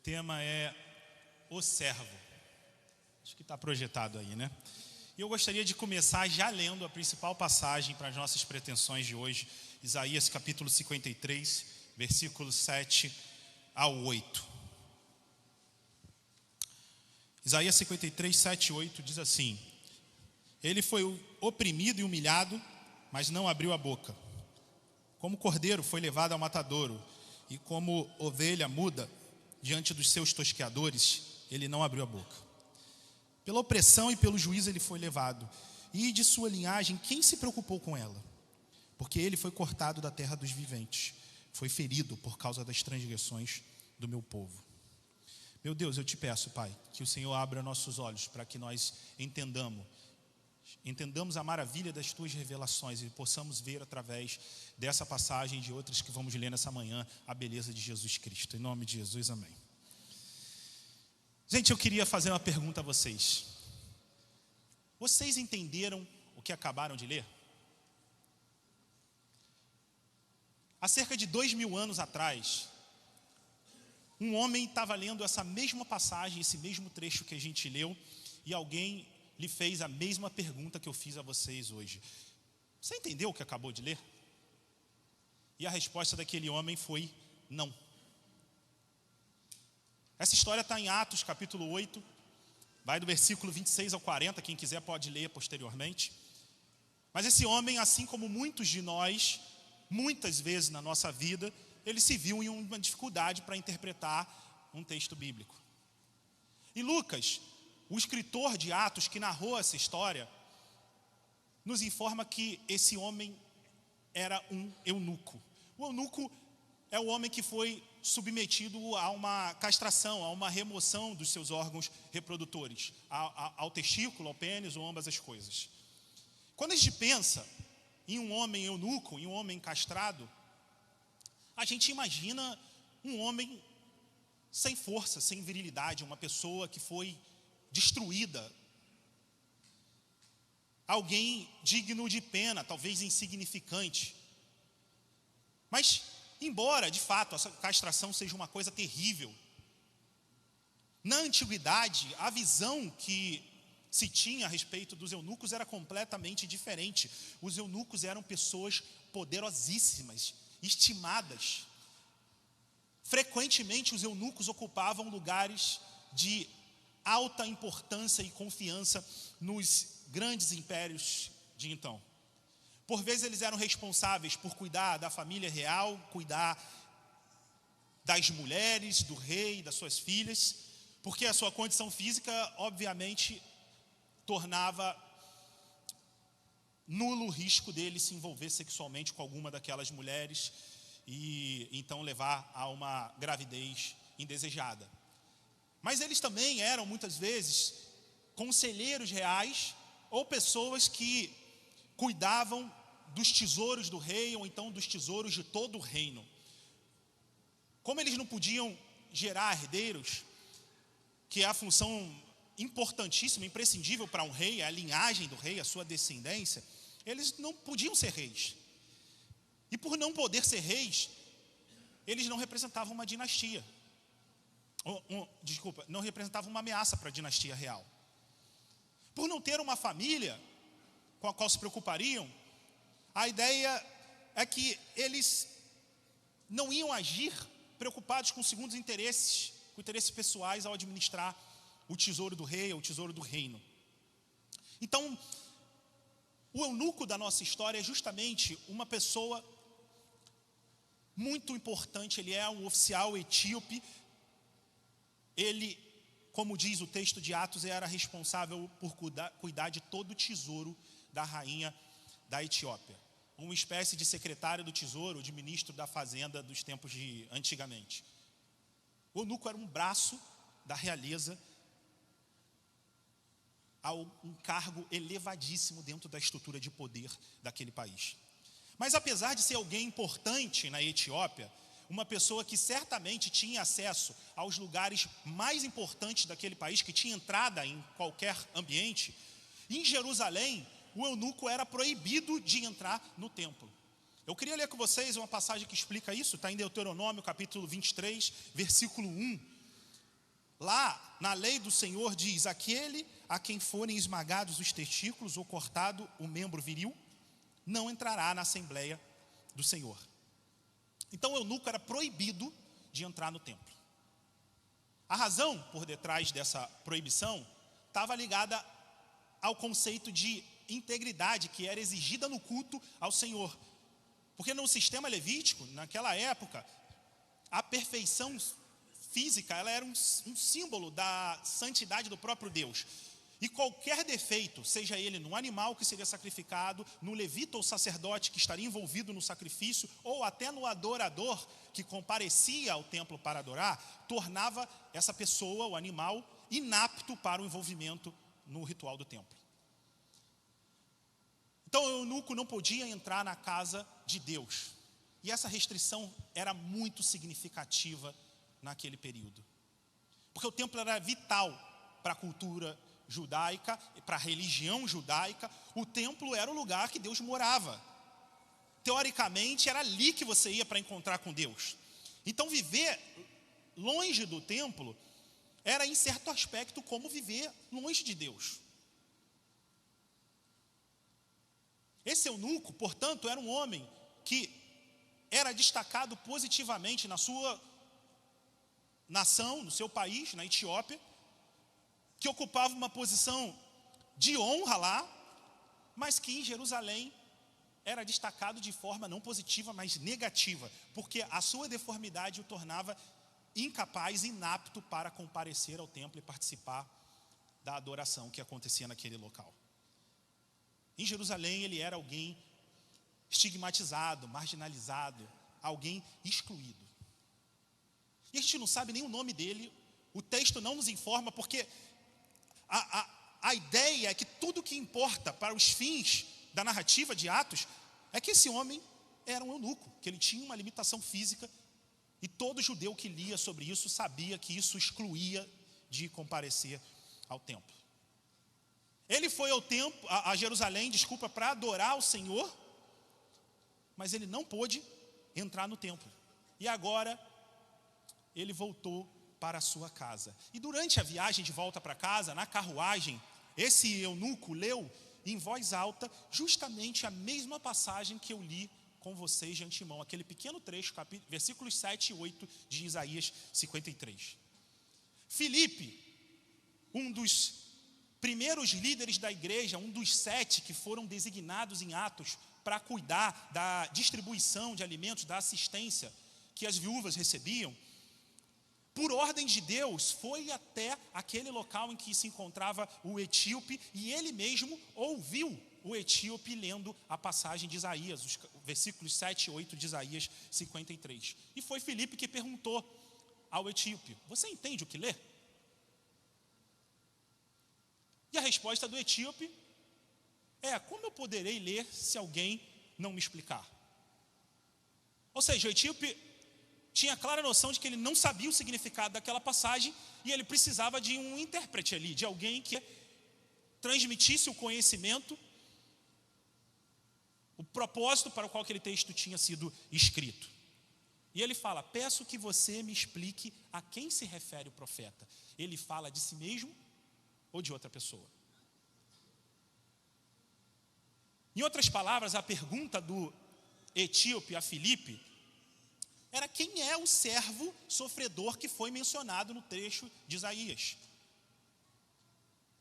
tema é o servo. Acho que está projetado aí, né? E eu gostaria de começar já lendo a principal passagem para as nossas pretensões de hoje, Isaías capítulo 53, versículos 7 ao 8. Isaías 53, 7 e 8 diz assim: Ele foi oprimido e humilhado, mas não abriu a boca. Como cordeiro foi levado ao matadouro, e como ovelha muda diante dos seus tosqueadores, ele não abriu a boca. Pela opressão e pelo juízo ele foi levado, e de sua linhagem quem se preocupou com ela? Porque ele foi cortado da terra dos viventes, foi ferido por causa das transgressões do meu povo. Meu Deus, eu te peço, Pai, que o Senhor abra nossos olhos para que nós entendamos a maravilha das tuas revelações e possamos ver através dessa passagem e de outras que vamos ler nessa manhã a beleza de Jesus Cristo. Em nome de Jesus, amém. Gente, eu queria fazer uma pergunta a vocês. Vocês entenderam o que acabaram de ler? Há cerca de 2000 anos atrás, um homem estava lendo essa mesma passagem, esse mesmo trecho que a gente leu, e alguém lhe fez a mesma pergunta que eu fiz a vocês hoje. Você entendeu o que acabou de ler? E a resposta daquele homem foi não. Essa história está em Atos capítulo 8, vai do versículo 26 ao 40, quem quiser pode ler posteriormente. Mas esse homem, assim como muitos de nós, muitas vezes na nossa vida, ele se viu em uma dificuldade para interpretar um texto bíblico. E Lucas, o escritor de Atos que narrou essa história, nos informa que esse homem era um eunuco. O eunuco é o homem que foi submetido a uma castração, a uma remoção dos seus órgãos reprodutores, ao testículo, ao pênis ou ambas as coisas. Quando a gente pensa em um homem eunuco, em um homem castrado, a gente imagina um homem sem força, sem virilidade, uma pessoa que foi destruída, alguém digno de pena, talvez insignificante. Mas, embora de fato essa castração seja uma coisa terrível, na antiguidade a visão que se tinha a respeito dos eunucos era completamente diferente. Os eunucos eram pessoas poderosíssimas, estimadas. Frequentemente os eunucos ocupavam lugares de alta importância e confiança nos grandes impérios de então. Por vezes eles eram responsáveis por cuidar da família real, cuidar das mulheres, do rei, das suas filhas, porque a sua condição física, obviamente, tornava nulo o risco dele se envolver sexualmente com alguma daquelas mulheres e então levar a uma gravidez indesejada. Mas eles também eram, muitas vezes, conselheiros reais ou pessoas que cuidavam dos tesouros do rei ou então dos tesouros de todo o reino. Como eles não podiam gerar herdeiros, que é a função importantíssima, imprescindível para um rei, a linhagem do rei, a sua descendência, eles não podiam ser reis. E por não poder ser reis, eles não representavam uma dinastia. Não representavam uma ameaça para a dinastia real. Por não ter uma família com a qual se preocupariam, a ideia é que eles não iam agir preocupados com segundos interesses, com interesses pessoais ao administrar o tesouro do rei ou o tesouro do reino. Então, o eunuco da nossa história é justamente uma pessoa muito importante. Ele é um oficial etíope. Ele, como diz o texto de Atos, era responsável por cuidar de todo o tesouro da rainha da Etiópia. Uma espécie de secretário do tesouro, de ministro da fazenda dos tempos de antigamente. O eunuco era um braço da realeza, a um cargo elevadíssimo dentro da estrutura de poder daquele país. Mas apesar de ser alguém importante na Etiópia, uma pessoa que certamente tinha acesso aos lugares mais importantes daquele país, que tinha entrada em qualquer ambiente, em Jerusalém, o eunuco era proibido de entrar no templo. Eu queria ler com vocês uma passagem que explica isso, está em Deuteronômio capítulo 23, versículo 1. lá na lei do Senhor diz: aquele a quem forem esmagados os testículos ou cortado o membro viril, não entrará na Assembleia do Senhor. Então o eunuco era proibido de entrar no templo. A razão por detrás dessa proibição estava ligada ao conceito de integridade que era exigida no culto ao Senhor. Porque no sistema levítico, naquela época, a perfeição física ela era um símbolo da santidade do próprio Deus. E qualquer defeito, seja ele no animal que seria sacrificado, no levita ou sacerdote que estaria envolvido no sacrifício, ou até no adorador que comparecia ao templo para adorar, tornava essa pessoa, o animal, inapto para o envolvimento no ritual do templo. Então o eunuco não podia entrar na casa de Deus. E essa restrição era muito significativa naquele período. Porque o templo era vital para a cultura judaica, para a religião judaica. O templo era o lugar que Deus morava. Teoricamente era ali que você ia para encontrar com Deus. Então viver longe do templo era em certo aspecto como viver longe de Deus. Esse eunuco, portanto, era um homem que era destacado positivamente na sua nação, no seu país, na Etiópia, que ocupava uma posição de honra lá, mas que em Jerusalém era destacado de forma não positiva, mas negativa, porque a sua deformidade o tornava incapaz, inapto para comparecer ao templo e participar da adoração que acontecia naquele local. Em Jerusalém ele era alguém estigmatizado, marginalizado, alguém excluído. E a gente não sabe nem o nome dele, o texto não nos informa, porque a ideia é que tudo que importa para os fins da narrativa de Atos é que esse homem era um eunuco, que ele tinha uma limitação física, e todo judeu que lia sobre isso sabia que isso excluía de comparecer ao templo. Ele foi a Jerusalém, para adorar o Senhor, mas ele não pôde entrar no templo. E agora ele voltou para a sua casa. E durante a viagem de volta para casa, na carruagem, esse eunuco leu em voz alta justamente a mesma passagem que eu li com vocês de antemão, aquele pequeno trecho, versículos 7 e 8 de Isaías 53. Filipe, um dos primeiros líderes da igreja, um dos 7 que foram designados em Atos para cuidar da distribuição de alimentos, da assistência que as viúvas recebiam, por ordem de Deus, foi até aquele local em que se encontrava o etíope, e ele mesmo ouviu o etíope lendo a passagem de Isaías, os versículos 7 e 8 de Isaías 53. E foi Filipe que perguntou ao etíope: você entende o que lê? E a resposta do etíope é: como eu poderei ler se alguém não me explicar? Ou seja, o etíope tinha clara noção de que ele não sabia o significado daquela passagem, e ele precisava de um intérprete ali, de alguém que transmitisse o conhecimento, o propósito para o qual aquele texto tinha sido escrito. E ele fala: peço que você me explique a quem se refere o profeta. Ele fala de si mesmo ou de outra pessoa? Em outras palavras, a pergunta do etíope a Filipe era: quem é o servo sofredor que foi mencionado no trecho de Isaías?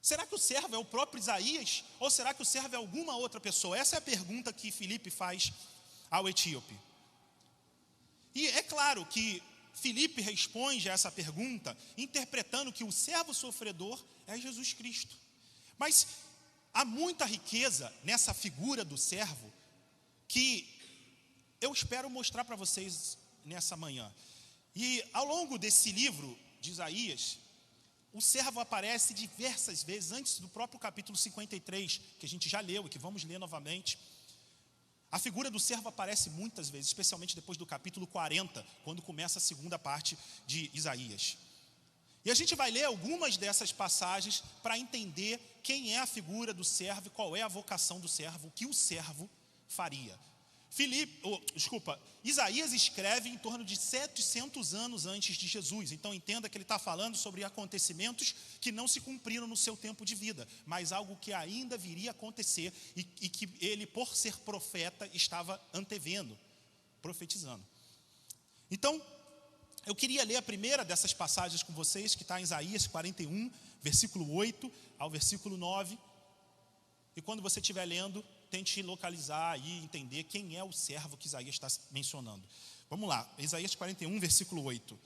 Será que o servo é o próprio Isaías? Ou será que o servo é alguma outra pessoa? Essa é a pergunta que Filipe faz ao etíope. E é claro que Filipe responde a essa pergunta interpretando que o servo sofredor é Jesus Cristo. Mas há muita riqueza nessa figura do servo que eu espero mostrar para vocês nessa manhã. E ao longo desse livro de Isaías, o servo aparece diversas vezes, antes do próprio capítulo 53, que a gente já leu e que vamos ler novamente. A figura do servo aparece muitas vezes, especialmente depois do capítulo 40, quando começa a segunda parte de Isaías. E a gente vai ler algumas dessas passagens para entender quem é a figura do servo e qual é a vocação do servo, o que o servo faria. Isaías escreve em torno de 700 anos antes de Jesus. Então entenda que ele está falando sobre acontecimentos que não se cumpriram no seu tempo de vida, mas algo que ainda viria a acontecer e que ele, por ser profeta, estava antevendo, profetizando. Então, eu queria ler a primeira dessas passagens com vocês, que está em Isaías 41, versículo 8 ao versículo 9. E quando você estiver lendo, tente localizar e entender quem é o servo que Isaías está mencionando. Vamos lá, Isaías 41, versículo 8.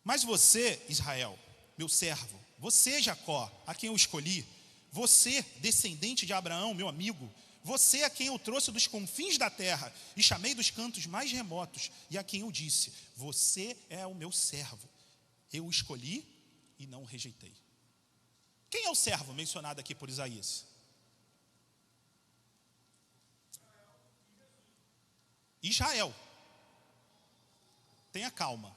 Mas você, Israel, meu servo, você, Jacó, a quem eu escolhi, você, descendente de Abraão, meu amigo, você a quem eu trouxe dos confins da terra e chamei dos cantos mais remotos, e a quem eu disse, você é o meu servo, eu o escolhi e não o rejeitei. Quem é o servo mencionado aqui por Isaías? Israel. Tenha calma.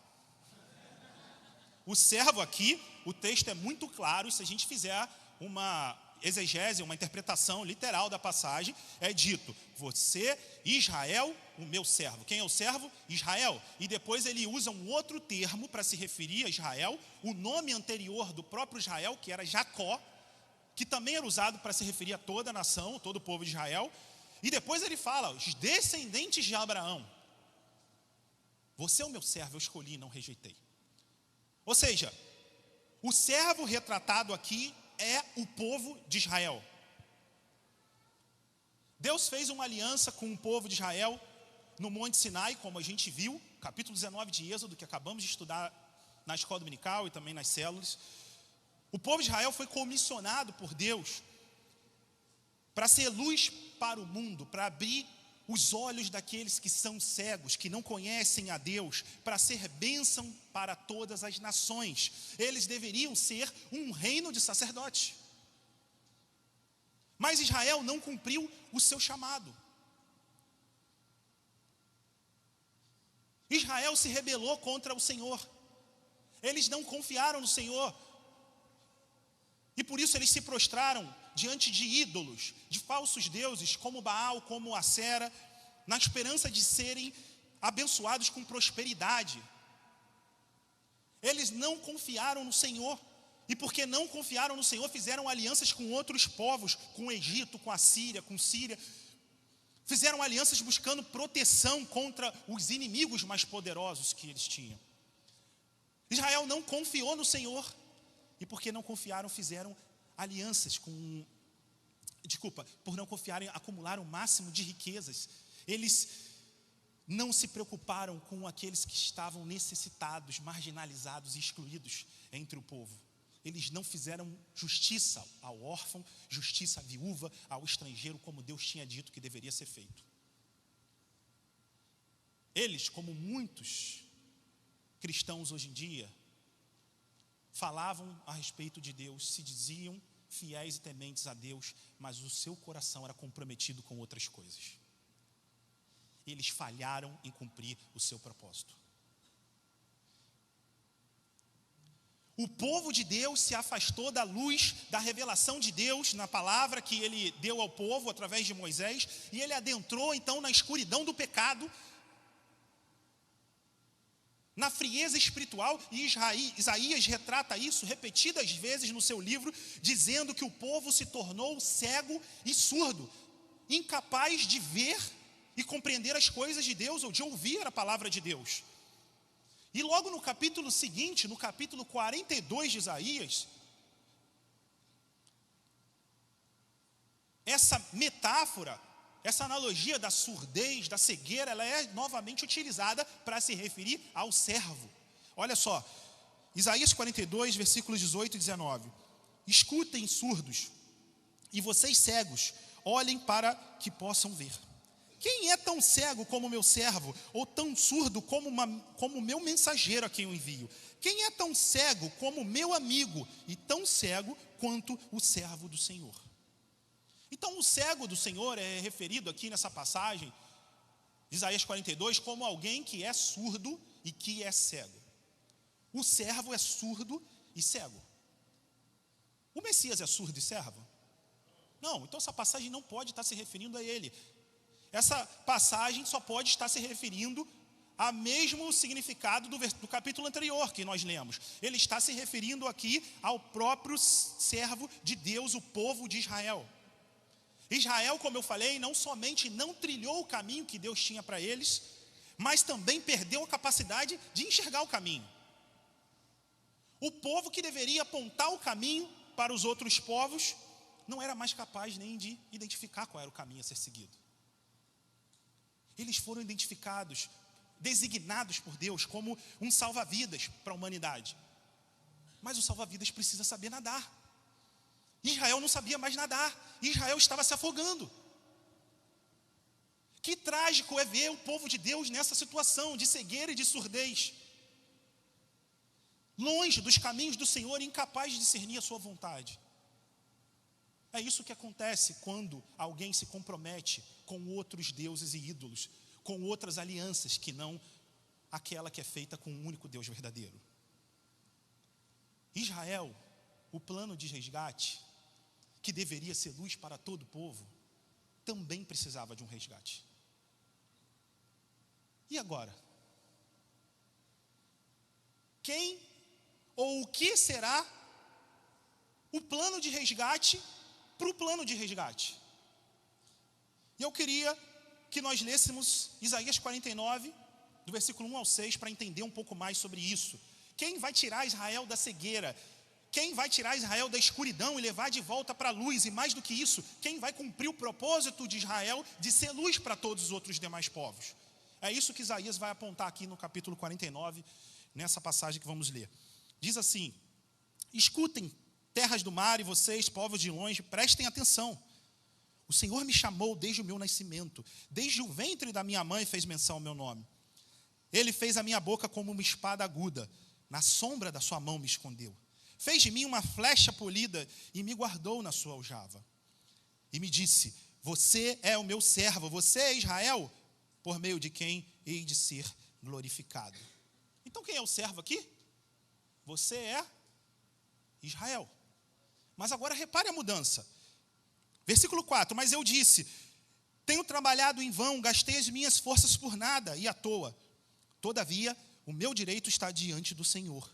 O servo aqui, o texto é muito claro, se a gente fizer uma exegese, uma interpretação literal da passagem, é dito, você, Israel, o meu servo. Quem é o servo? Israel. E depois ele usa um outro termo para se referir a Israel, o nome anterior do próprio Israel, que era Jacó, que também era usado para se referir a toda a nação, todo o povo de Israel. E depois ele fala, os descendentes de Abraão. Você é o meu servo, eu escolhi e não rejeitei. Ou seja, o servo retratado aqui é o povo de Israel. Deus fez uma aliança com o povo de Israel no Monte Sinai, como a gente viu, capítulo 19 de Êxodo, que acabamos de estudar na escola dominical e também nas células. O povo de Israel foi comissionado por Deus para ser luz para o mundo, para abrir os olhos daqueles que são cegos, que não conhecem a Deus, para ser bênção para todas as nações. Eles deveriam ser um reino de sacerdotes. Mas Israel não cumpriu o seu chamado. Israel se rebelou contra o Senhor. Eles não confiaram no Senhor. E por isso eles se prostraram diante de ídolos, de falsos deuses, como Baal, como Acera, na esperança de serem abençoados com prosperidade. Eles não confiaram no Senhor, e porque não confiaram no Senhor, fizeram alianças com outros povos, com o Egito, com a Síria, com Síria. Fizeram alianças buscando proteção contra os inimigos mais poderosos que eles tinham. Israel não confiou no Senhor, e porque não confiaram, fizeram alianças por não confiarem, acumularam o máximo de riquezas. Eles não se preocuparam com aqueles que estavam necessitados, marginalizados e excluídos entre o povo. Eles não fizeram justiça ao órfão, justiça à viúva, ao estrangeiro, como Deus tinha dito que deveria ser feito. Eles, como muitos cristãos hoje em dia, falavam a respeito de Deus, se diziam fiéis e tementes a Deus, mas o seu coração era comprometido com outras coisas. Eles falharam em cumprir o seu propósito. O povo de Deus se afastou da luz, da revelação de Deus na palavra que ele deu ao povo através de Moisés, e ele adentrou então na escuridão do pecado, na frieza espiritual, e Isaías retrata isso repetidas vezes no seu livro, dizendo que o povo se tornou cego e surdo, incapaz de ver e compreender as coisas de Deus, ou de ouvir a palavra de Deus. E logo no capítulo seguinte, no capítulo 42 de Isaías, essa metáfora, essa analogia da surdez, da cegueira, ela é novamente utilizada para se referir ao servo. Olha só, Isaías 42, versículos 18 e 19. Escutem, surdos, e vocês cegos, olhem para que possam ver. Quem é tão cego como meu servo, ou tão surdo como o meu mensageiro a quem eu envio? Quem é tão cego como meu amigo, e tão cego quanto o servo do Senhor? Então o cego do Senhor é referido aqui nessa passagem, Isaías 42, como alguém que é surdo e que é cego. O servo é surdo e cego. O Messias é surdo e servo? Não, então essa passagem não pode estar se referindo a ele. essa passagem só pode estar se referindo ao mesmo significado do capítulo anterior que nós lemos. Ele está se referindo aqui ao próprio servo de Deus, o povo de Israel. Israel, como eu falei, não somente não trilhou o caminho que Deus tinha para eles, mas também perdeu a capacidade de enxergar o caminho. O povo que deveria apontar o caminho para os outros povos, não era mais capaz nem de identificar qual era o caminho a ser seguido. Eles foram identificados, designados por Deus como um salva-vidas para a humanidade. Mas o salva-vidas precisa saber nadar. Israel não sabia mais nadar. Israel estava se afogando. Que trágico é ver o povo de Deus nessa situação de cegueira e de surdez, longe dos caminhos do Senhor, incapaz de discernir a sua vontade. É isso que acontece quando alguém se compromete com outros deuses e ídolos, com outras alianças que não aquela que é feita com um único Deus verdadeiro. Israel, o plano de resgate, que deveria ser luz para todo o povo, também precisava de um resgate. E agora? Quem ou o que será o plano de resgate para o plano de resgate? E eu queria que nós lêssemos Isaías 49, do versículo 1 ao 6, para entender um pouco mais sobre isso. Quem vai tirar Israel da cegueira? Quem vai tirar Israel da escuridão e levar de volta para a luz? E mais do que isso, quem vai cumprir o propósito de Israel de ser luz para todos os outros demais povos? É isso que Isaías vai apontar aqui no capítulo 49, nessa passagem que vamos ler. Diz assim: escutem, terras do mar, e vocês, povos de longe, prestem atenção. O Senhor me chamou desde o meu nascimento, desde o ventre da minha mãe fez menção ao meu nome. Ele fez a minha boca como uma espada aguda, na sombra da sua mão me escondeu. Fez de mim uma flecha polida e me guardou na sua aljava. E me disse: você é o meu servo, você é Israel, por meio de quem hei de ser glorificado. Então quem é o servo aqui? Você é Israel. Mas agora repare a mudança. Versículo 4, mas eu disse: tenho trabalhado em vão, gastei as minhas forças por nada e à toa. Todavia, o meu direito está diante do Senhor.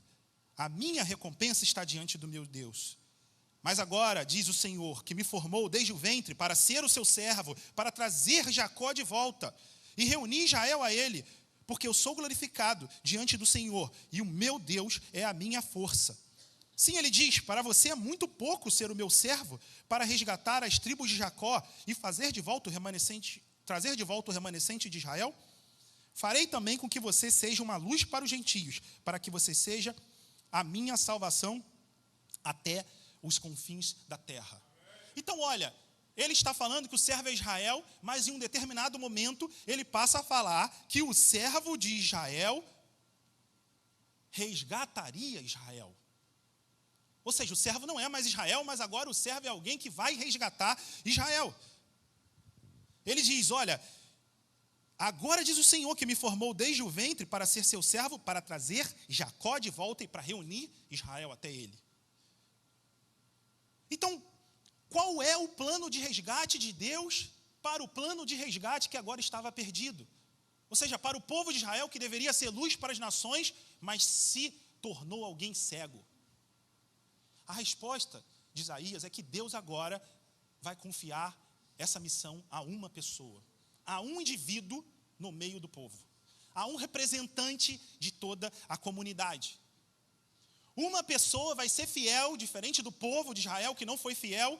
A minha recompensa está diante do meu Deus. Mas agora, diz o Senhor, que me formou desde o ventre para ser o seu servo, para trazer Jacó de volta e reunir Israel a ele, porque eu sou glorificado diante do Senhor e o meu Deus é a minha força. Sim, ele diz: para você é muito pouco ser o meu servo para resgatar as tribos de Jacó e trazer de volta o remanescente de Israel? Farei também com que você seja uma luz para os gentios, para que você seja a minha salvação até os confins da terra. Então, olha, ele está falando que o servo é Israel, mas em um determinado momento ele passa a falar que o servo de Israel resgataria Israel. Ou seja, o servo não é mais Israel, mas agora o servo é alguém que vai resgatar Israel. Ele diz: olha, agora diz o Senhor que me formou desde o ventre para ser seu servo, para trazer Jacó de volta e para reunir Israel até ele. Então, qual é o plano de resgate de Deus para o plano de resgate que agora estava perdido? Ou seja, para o povo de Israel, que deveria ser luz para as nações, mas se tornou alguém cego. A resposta de Isaías é que Deus agora vai confiar essa missão a uma pessoa, a um indivíduo no meio do povo, a um representante de toda a comunidade. Uma pessoa vai ser fiel, diferente do povo de Israel que não foi fiel,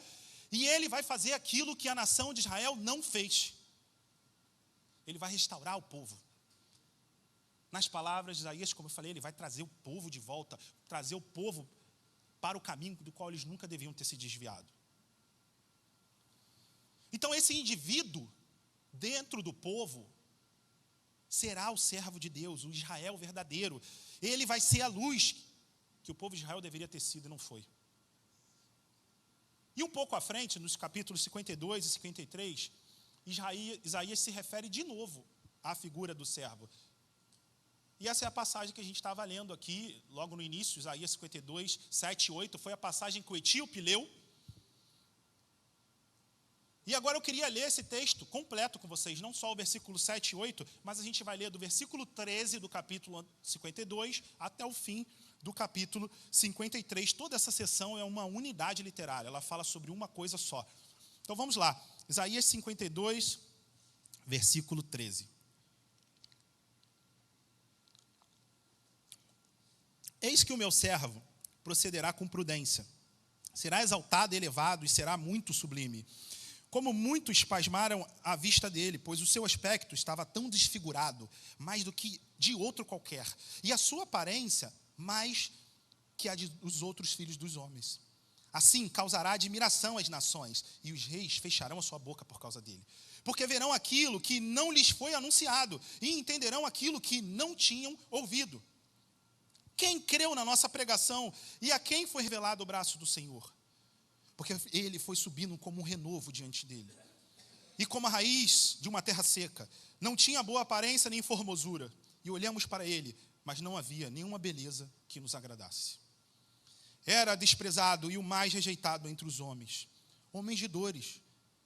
e ele vai fazer aquilo que a nação de Israel não fez. Ele vai restaurar o povo. Nas palavras de Isaías, como eu falei, ele vai trazer o povo de volta, trazer o povo para o caminho do qual eles nunca deviam ter se desviado. Então esse indivíduo dentro do povo será o servo de Deus, o Israel verdadeiro. Ele vai ser a luz que o povo de Israel deveria ter sido e não foi. E um pouco à frente, nos capítulos 52 e 53, Isaías se refere de novo à figura do servo. E essa é a passagem que a gente estava lendo aqui, logo no início, Isaías 52, 7 e 8, foi a passagem que o etíope leu. E agora eu queria ler esse texto completo com vocês, não só o versículo 7 e 8, mas a gente vai ler do versículo 13 do capítulo 52 até o fim do capítulo 53. Toda essa sessão é uma unidade literária, ela fala sobre uma coisa só. Então vamos lá, Isaías 52, versículo 13. Eis que o meu servo procederá com prudência, será exaltado e elevado e será muito sublime. Como muitos pasmaram à vista dele, pois o seu aspecto estava tão desfigurado, mais do que de outro qualquer, e a sua aparência mais que a dos outros filhos dos homens. Assim causará admiração às nações, e os reis fecharão a sua boca por causa dele. Porque verão aquilo que não lhes foi anunciado, e entenderão aquilo que não tinham ouvido. Quem creu na nossa pregação, e a quem foi revelado o braço do Senhor? Porque ele foi subindo como um renovo diante dele. E como a raiz de uma terra seca, não tinha boa aparência nem formosura. E olhamos para ele, mas não havia nenhuma beleza que nos agradasse. Era desprezado e o mais rejeitado entre os homens, homens de dores,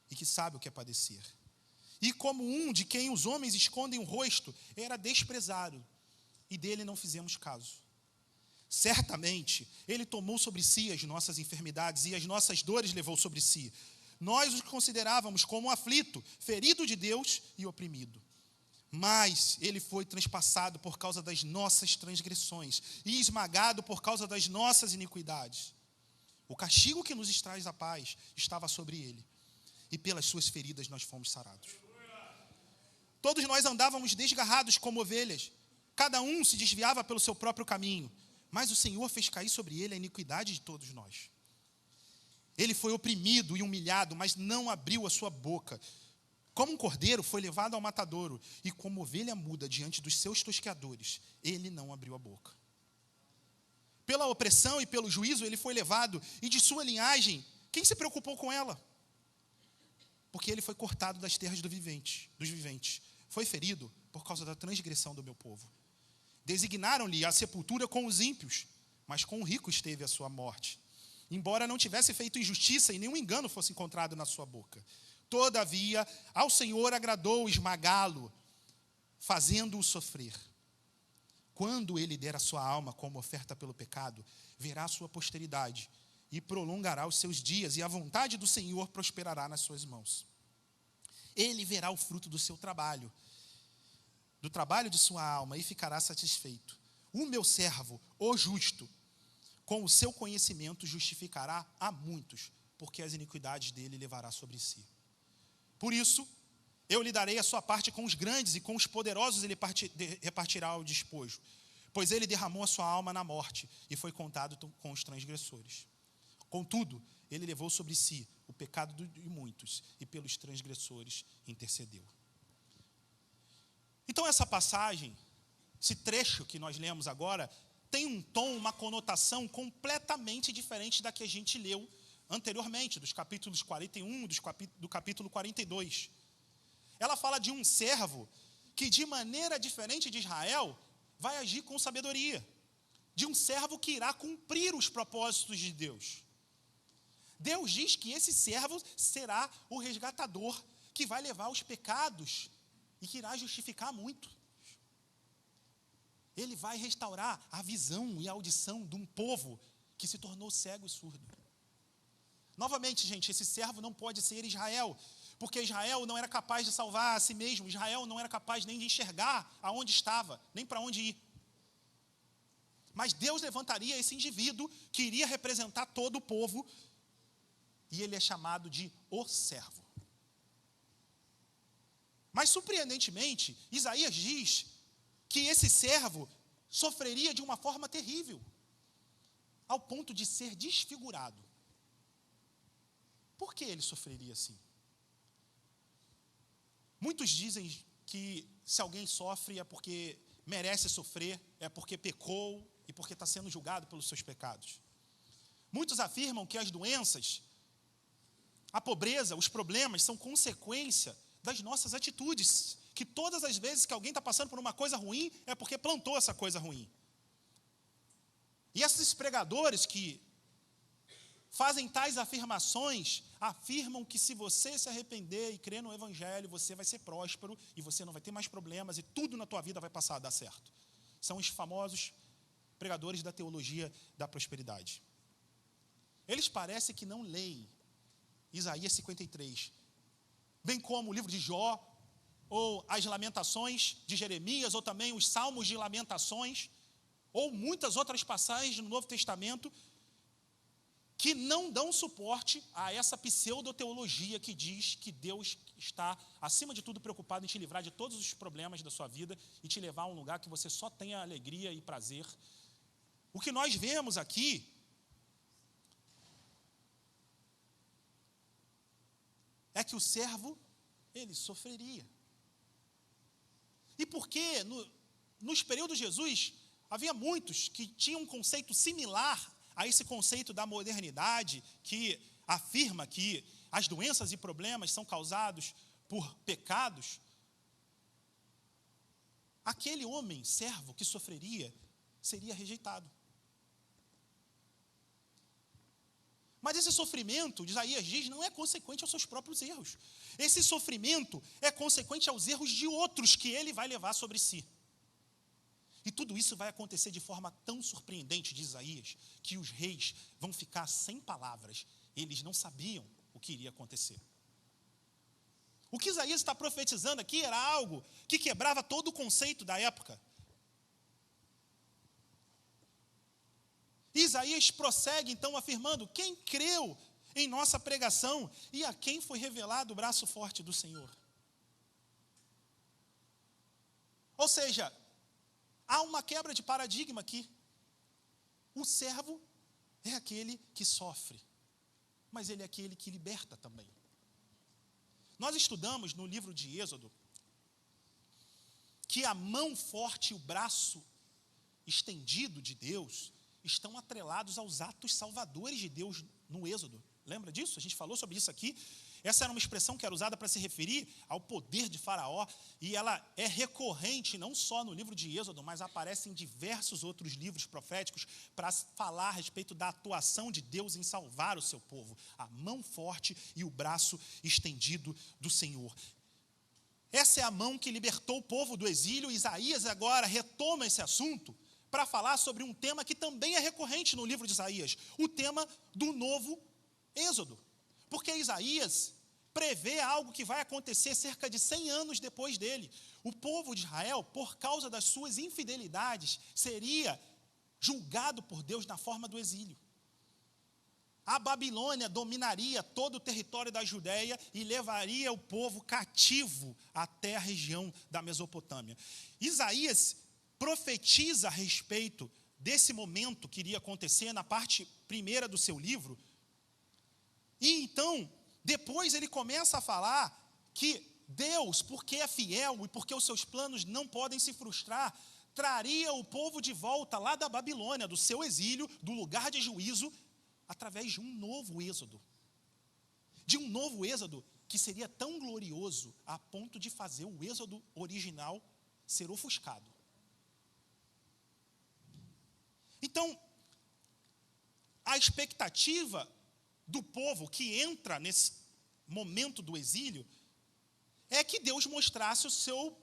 e que sabe o que é padecer. E como um de quem os homens escondem o rosto, era desprezado, e dele não fizemos caso. Certamente, ele tomou sobre si as nossas enfermidades e as nossas dores levou sobre si. Nós os considerávamos como aflito, ferido de Deus e oprimido. Mas ele foi transpassado por causa das nossas transgressões e esmagado por causa das nossas iniquidades. O castigo que nos traz a paz estava sobre ele, e pelas suas feridas nós fomos sarados. Todos nós andávamos desgarrados como ovelhas, cada um se desviava pelo seu próprio caminho. Mas o Senhor fez cair sobre ele a iniquidade de todos nós. Ele foi oprimido e humilhado, mas não abriu a sua boca. Como um cordeiro foi levado ao matadouro, e como ovelha muda diante dos seus tosqueadores, ele não abriu a boca. Pela opressão e pelo juízo ele foi levado, e de sua linhagem, quem se preocupou com ela? Porque ele foi cortado das terras dos viventes. Foi ferido por causa da transgressão do meu povo. Designaram-lhe a sepultura com os ímpios, mas com o rico esteve a sua morte. Embora não tivesse feito injustiça e nenhum engano fosse encontrado na sua boca. Todavia, ao Senhor agradou esmagá-lo, fazendo-o sofrer. Quando ele der a sua alma como oferta pelo pecado, verá a sua posteridade e prolongará os seus dias, e a vontade do Senhor prosperará nas suas mãos. Ele verá o fruto do seu trabalho, do trabalho de sua alma, e ficará satisfeito. O meu servo, o justo, com o seu conhecimento justificará a muitos, porque as iniquidades dele levará sobre si. Por isso, eu lhe darei a sua parte com os grandes, e com os poderosos ele repartirá o despojo. Pois ele derramou a sua alma na morte, e foi contado com os transgressores. Contudo, ele levou sobre si o pecado de muitos, e pelos transgressores intercedeu. Então essa passagem, esse trecho que nós lemos agora, tem um tom, uma conotação completamente diferente da que a gente leu anteriormente, dos capítulos 41, do capítulo 42. Ela fala de um servo que, de maneira diferente de Israel, vai agir com sabedoria. De um servo que irá cumprir os propósitos de Deus. Deus diz que esse servo será o resgatador, que vai levar os pecados e que irá justificar muito. Ele vai restaurar a visão e a audição de um povo que se tornou cego e surdo. Novamente, gente, esse servo não pode ser Israel, porque Israel não era capaz de salvar a si mesmo. Israel não era capaz nem de enxergar aonde estava, nem para onde ir. Mas Deus levantaria esse indivíduo que iria representar todo o povo, e ele é chamado de o servo. Mas, surpreendentemente, Isaías diz que esse servo sofreria de uma forma terrível, ao ponto de ser desfigurado. Por que ele sofreria assim? Muitos dizem que se alguém sofre é porque merece sofrer, é porque pecou e porque está sendo julgado pelos seus pecados. Muitos afirmam que as doenças, a pobreza, os problemas são consequência das nossas atitudes, que todas as vezes que alguém está passando por uma coisa ruim, é porque plantou essa coisa ruim. E esses pregadores que fazem tais afirmações, afirmam que se você se arrepender e crer no Evangelho, você vai ser próspero e você não vai ter mais problemas e tudo na tua vida vai passar a dar certo. São os famosos pregadores da teologia da prosperidade. Eles parecem que não leem Isaías 53, bem como o livro de Jó, ou as Lamentações de Jeremias, ou também os Salmos de Lamentações, ou muitas outras passagens no Novo Testamento, que não dão suporte a essa pseudoteologia que diz que Deus está, acima de tudo, preocupado em te livrar de todos os problemas da sua vida e te levar a um lugar que você só tenha alegria e prazer. O que nós vemos aqui é que o servo, ele sofreria. E porque nos períodos de Jesus, havia muitos que tinham um conceito similar a esse conceito da modernidade, que afirma que as doenças e problemas são causados por pecados. Aquele homem, servo, que sofreria, seria rejeitado. Mas esse sofrimento, Isaías diz, não é consequente aos seus próprios erros. Esse sofrimento é consequente aos erros de outros que ele vai levar sobre si. E tudo isso vai acontecer de forma tão surpreendente, de Isaías, que os reis vão ficar sem palavras. Eles não sabiam o que iria acontecer. O que Isaías está profetizando aqui era algo que quebrava todo o conceito da época. Isaías prossegue então afirmando: quem creu em nossa pregação e a quem foi revelado o braço forte do Senhor? Ou seja, há uma quebra de paradigma aqui. O servo é aquele que sofre, mas ele é aquele que liberta também. Nós estudamos no livro de Êxodo que a mão forte e o braço estendido de Deus estão atrelados aos atos salvadores de Deus no Êxodo. Lembra disso? A gente falou sobre isso aqui. Essa era uma expressão que era usada para se referir ao poder de Faraó, e ela é recorrente não só no livro de Êxodo, mas aparece em diversos outros livros proféticos para falar a respeito da atuação de Deus em salvar o seu povo. A mão forte e o braço estendido do Senhor. Essa é a mão que libertou o povo do exílio. Isaías agora retoma esse assunto para falar sobre um tema que também é recorrente no livro de Isaías, o tema do novo Êxodo. Porque Isaías prevê algo que vai acontecer cerca de 100 anos depois dele. O povo de Israel, por causa das suas infidelidades, seria julgado por Deus na forma do exílio. A Babilônia dominaria todo o território da Judéia e levaria o povo cativo até a região da Mesopotâmia. Isaías profetiza a respeito desse momento que iria acontecer na parte primeira do seu livro. E então, depois ele começa a falar que Deus, porque é fiel e porque os seus planos não podem se frustrar, traria o povo de volta lá da Babilônia, do seu exílio, do lugar de juízo, através de um novo êxodo. De um novo êxodo que seria tão glorioso a ponto de fazer o êxodo original ser ofuscado. Então, a expectativa do povo que entra nesse momento do exílio é que Deus mostrasse o seu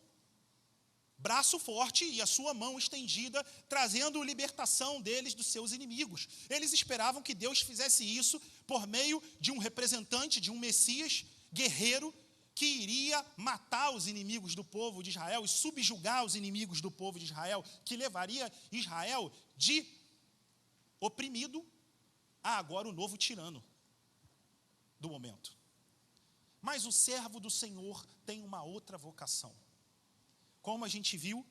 braço forte e a sua mão estendida, trazendo libertação deles dos seus inimigos. Eles esperavam que Deus fizesse isso por meio de um representante, de um Messias guerreiro, que iria matar os inimigos do povo de Israel e subjugar os inimigos do povo de Israel, que levaria Israel de oprimido a agora o novo tirano do momento. Mas o servo do Senhor tem uma outra vocação. Como a gente viu,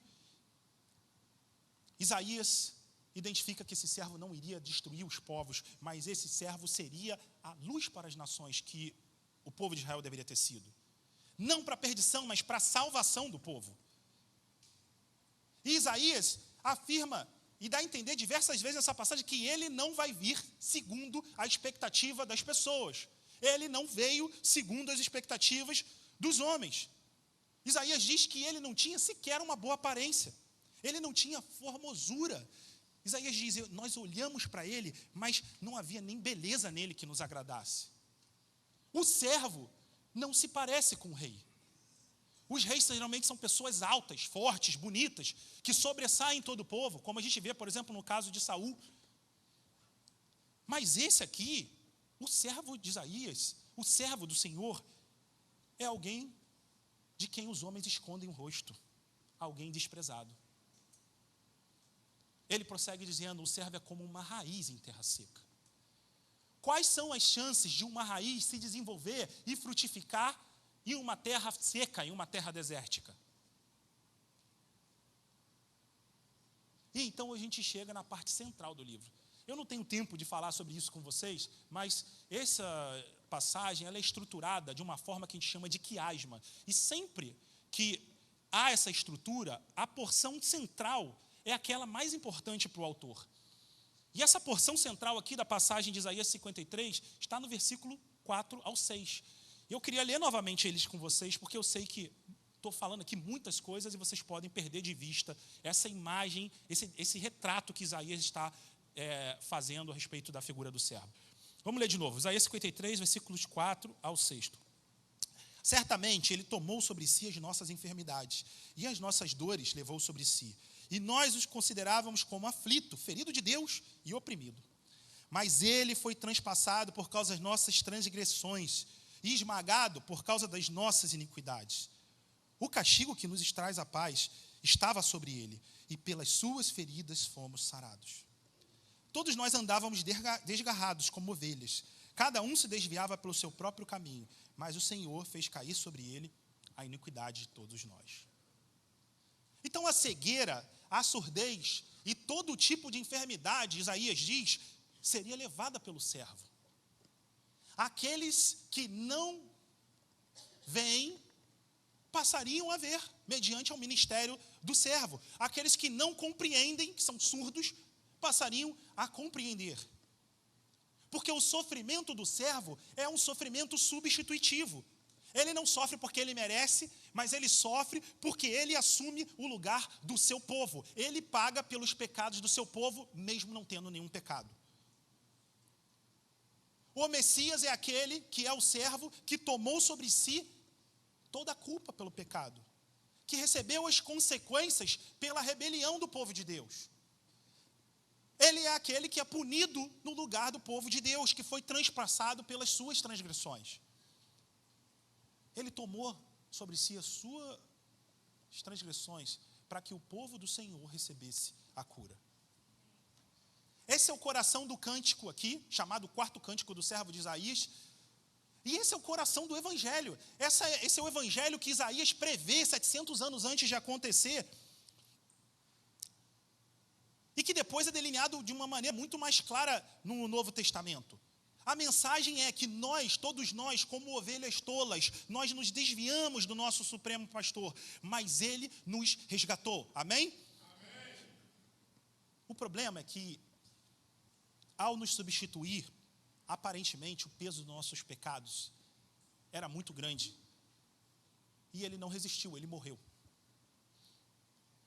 Isaías identifica que esse servo não iria destruir os povos, mas esse servo seria a luz para as nações que o povo de Israel deveria ter sido. Não para a perdição, mas para a salvação do povo. E Isaías afirma e dá a entender diversas vezes nessa passagem que ele não vai vir segundo a expectativa das pessoas. Ele não veio segundo as expectativas dos homens. Isaías diz que ele não tinha sequer uma boa aparência. Ele não tinha formosura. Isaías diz, nós olhamos para ele, mas não havia nem beleza nele que nos agradasse. O servo não se parece com o rei. Os reis geralmente são pessoas altas, fortes, bonitas, que sobressaem todo o povo, como a gente vê, por exemplo, no caso de Saul. Mas esse aqui, o servo de Isaías, o servo do Senhor, é alguém de quem os homens escondem o rosto, alguém desprezado. Ele prossegue dizendo, o servo é como uma raiz em terra seca. Quais são as chances de uma raiz se desenvolver e frutificar em uma terra seca, em uma terra desértica? E então a gente chega na parte central do livro. Eu não tenho tempo de falar sobre isso com vocês, mas essa passagem ela é estruturada de uma forma que a gente chama de quiasma. E sempre que há essa estrutura, a porção central é aquela mais importante para o autor. E essa porção central aqui da passagem de Isaías 53 está no versículo 4 ao 6. Eu queria ler novamente eles com vocês, porque eu sei que estou falando aqui muitas coisas e vocês podem perder de vista essa imagem, esse retrato que Isaías está fazendo a respeito da figura do servo. Vamos ler de novo, Isaías 53, versículos 4 ao 6. Certamente ele tomou sobre si as nossas enfermidades e as nossas dores levou sobre si. E nós os considerávamos como aflito, ferido de Deus e oprimido. Mas ele foi transpassado por causa das nossas transgressões e esmagado por causa das nossas iniquidades. O castigo que nos traz a paz estava sobre ele, e pelas suas feridas fomos sarados. Todos nós andávamos desgarrados como ovelhas, cada um se desviava pelo seu próprio caminho, mas o Senhor fez cair sobre ele a iniquidade de todos nós. Então a cegueira, a surdez e todo tipo de enfermidade, Isaías diz, seria levada pelo servo. Aqueles que não veem, passariam a ver, mediante ao ministério do servo. Aqueles que não compreendem, que são surdos, passariam a compreender. Porque o sofrimento do servo é um sofrimento substitutivo. Ele não sofre porque ele merece, mas ele sofre porque ele assume o lugar do seu povo. Ele paga pelos pecados do seu povo, mesmo não tendo nenhum pecado. O Messias é aquele que é o servo que tomou sobre si toda a culpa pelo pecado, que recebeu as consequências pela rebelião do povo de Deus. Ele é aquele que é punido no lugar do povo de Deus, que foi transpassado pelas suas transgressões. Ele tomou sobre si as suas transgressões para que o povo do Senhor recebesse a cura. Esse é o coração do cântico aqui, chamado quarto cântico do servo de Isaías. E esse é o coração do evangelho. Esse é o evangelho que Isaías prevê 700 anos antes de acontecer. E que depois é delineado de uma maneira muito mais clara no Novo Testamento. A mensagem é que nós, todos nós, como ovelhas tolas, nós nos desviamos do nosso Supremo Pastor, mas Ele nos resgatou. Amém? Amém. O problema é que, ao nos substituir, aparentemente o peso dos nossos pecados era muito grande. E Ele não resistiu, Ele morreu.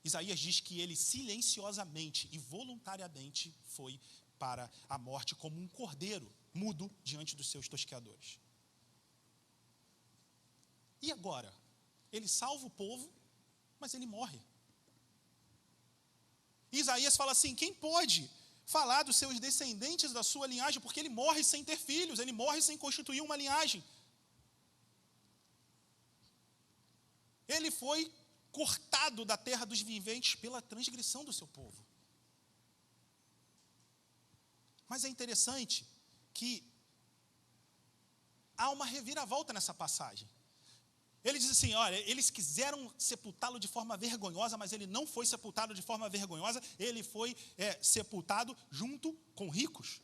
Isaías diz que Ele silenciosamente e voluntariamente foi para a morte como um cordeiro mudo diante dos seus tosqueadores. E agora? Ele salva o povo, mas ele morre. Isaías fala assim, quem pode falar dos seus descendentes da sua linhagem, porque ele morre sem ter filhos, ele morre sem constituir uma linhagem. Ele foi cortado da terra dos viventes pela transgressão do seu povo. Mas é interessante que há uma reviravolta nessa passagem. Ele diz assim, olha, eles quiseram sepultá-lo de forma vergonhosa, mas ele não foi sepultado de forma vergonhosa, ele foi sepultado junto com ricos.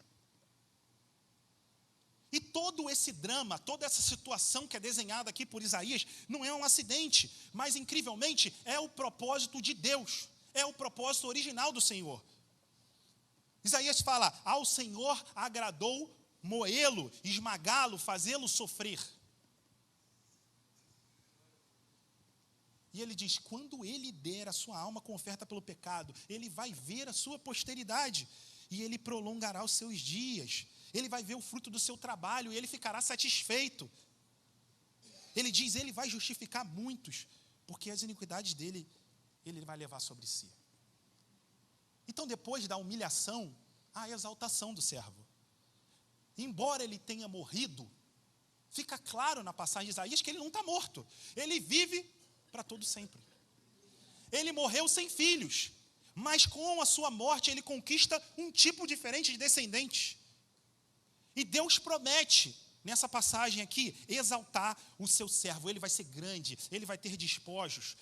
E todo esse drama, toda essa situação que é desenhada aqui por Isaías, não é um acidente, mas incrivelmente é o propósito de Deus, é o propósito original do Senhor. Isaías fala, ao Senhor agradou moê-lo, esmagá-lo, fazê-lo sofrer. E ele diz, quando ele der a sua alma com oferta pelo pecado, ele vai ver a sua posteridade, e ele prolongará os seus dias. Ele vai ver o fruto do seu trabalho, e ele ficará satisfeito. Ele diz, ele vai justificar muitos, porque as iniquidades dele, ele vai levar sobre si. Então, depois da humilhação, há a exaltação do servo. Embora ele tenha morrido, fica claro na passagem de Isaías que ele não está morto. Ele vive para todo sempre. Ele morreu sem filhos, mas com a sua morte ele conquista um tipo diferente de descendente. E Deus promete, nessa passagem aqui, exaltar o seu servo. Ele vai ser grande, ele vai ter despojos.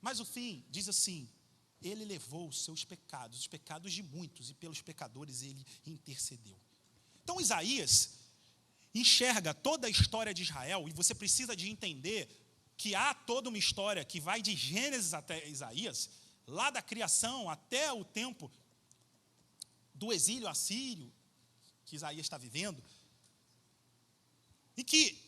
Mas o fim diz assim, ele levou os seus pecados, os pecados de muitos, e pelos pecadores ele intercedeu. Então Isaías enxerga toda a história de Israel, e você precisa de entender que há toda uma história que vai de Gênesis até Isaías, lá da criação até o tempo do exílio assírio, que Isaías está vivendo, e que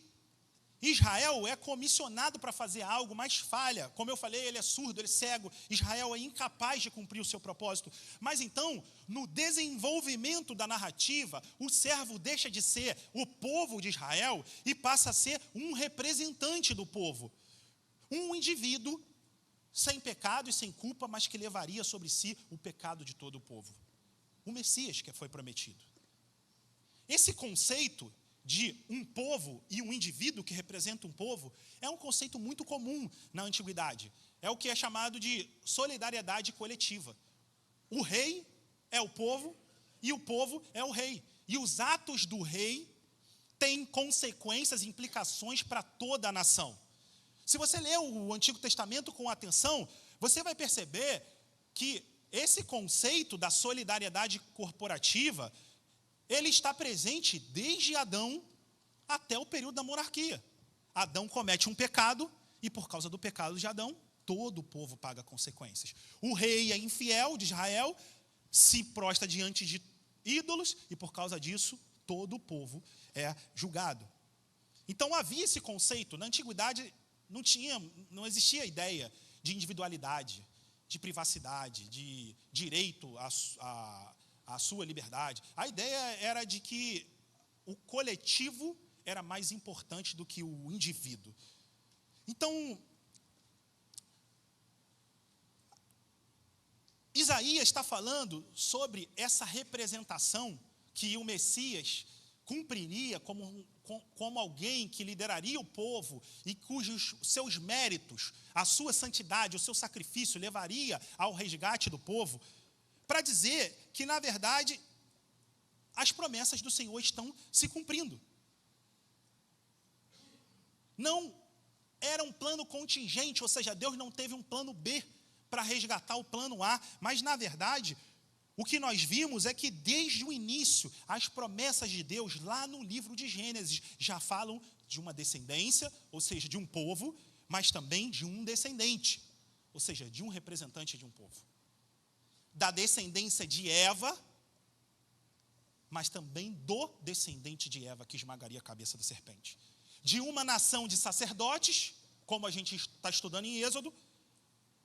Israel é comissionado para fazer algo, mas falha. Como eu falei, ele é surdo, ele é cego. Israel é incapaz de cumprir o seu propósito. Mas então, no desenvolvimento da narrativa, o servo deixa de ser o povo de Israel e passa a ser um representante do povo. Um indivíduo sem pecado e sem culpa, mas que levaria sobre si o pecado de todo o povo. O Messias que foi prometido. Esse conceito de um povo e um indivíduo que representa um povo, é um conceito muito comum na antiguidade. É o que é chamado de solidariedade coletiva. O rei é o povo e o povo é o rei. E os atos do rei têm consequências e implicações para toda a nação. Se você ler o Antigo Testamento com atenção, você vai perceber que esse conceito da solidariedade corporativa, ele está presente desde Adão até o período da monarquia. Adão comete um pecado, e por causa do pecado de Adão, todo o povo paga consequências. O rei é infiel de Israel, se prostra diante de ídolos, e por causa disso, todo o povo é julgado. Então havia esse conceito. Na antiguidade não existia a ideia de individualidade, de privacidade, de direito à sua liberdade. A ideia era de que o coletivo era mais importante do que o indivíduo. Então, Isaías está falando sobre essa representação que o Messias cumpriria como alguém que lideraria o povo e cujos seus méritos, a sua santidade, o seu sacrifício levaria ao resgate do povo, para dizer que, na verdade, as promessas do Senhor estão se cumprindo. Não era um plano contingente, ou seja, Deus não teve um plano B para resgatar o plano A, mas, na verdade, o que nós vimos é que, desde o início, as promessas de Deus, lá no livro de Gênesis, já falam de uma descendência, ou seja, de um povo, mas também de um descendente, ou seja, de um representante de um povo. Da descendência de Eva, mas também do descendente de Eva, que esmagaria a cabeça da serpente. De uma nação de sacerdotes, como a gente está estudando em Êxodo,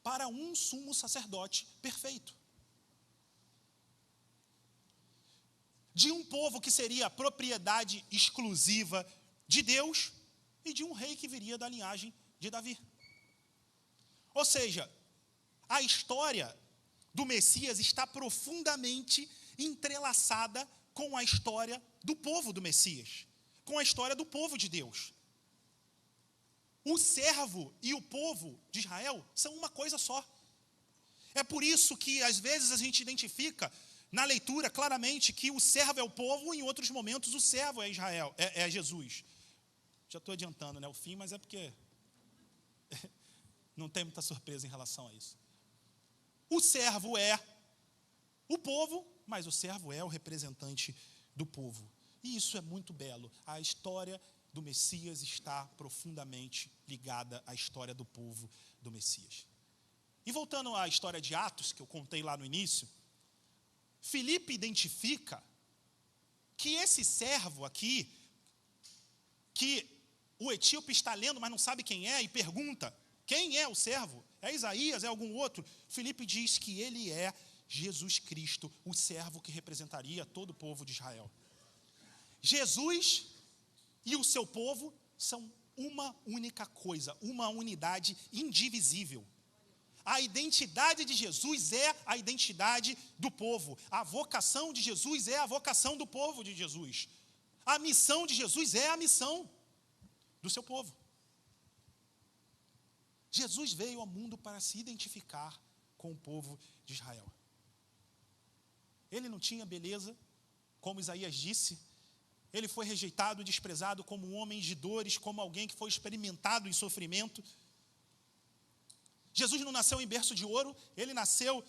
para um sumo sacerdote perfeito. De um povo que seria propriedade exclusiva de Deus e de um rei que viria da linhagem de Davi. Ou seja, a história do Messias está profundamente entrelaçada com a história do povo do Messias, com a história do povo de Deus. O servo e o povo de Israel são uma coisa só. É por isso que, às vezes, a gente identifica na leitura claramente que o servo é o povo, e em outros momentos o servo é Israel, é Jesus. Já estou adiantando, né, o fim, mas é porque não tem muita surpresa em relação a isso. O servo é o povo, mas o servo é o representante do povo. E isso é muito belo. A história do Messias está profundamente ligada à história do povo do Messias. E voltando à história de Atos, que eu contei lá no início, Filipe identifica que esse servo aqui, que o etíope está lendo, mas não sabe quem é, e pergunta, quem é o servo? É Isaías, é algum outro? Filipe diz que ele é Jesus Cristo, o servo que representaria todo o povo de Israel. Jesus e o seu povo são uma única coisa, uma unidade indivisível. A identidade de Jesus é a identidade do povo. A vocação de Jesus é a vocação do povo de Jesus. A missão de Jesus é a missão do seu povo. Jesus veio ao mundo para se identificar com o povo de Israel. Ele não tinha beleza, como Isaías disse. Ele foi rejeitado, desprezado como um homem de dores, como alguém que foi experimentado em sofrimento. Jesus não nasceu em berço de ouro, ele nasceu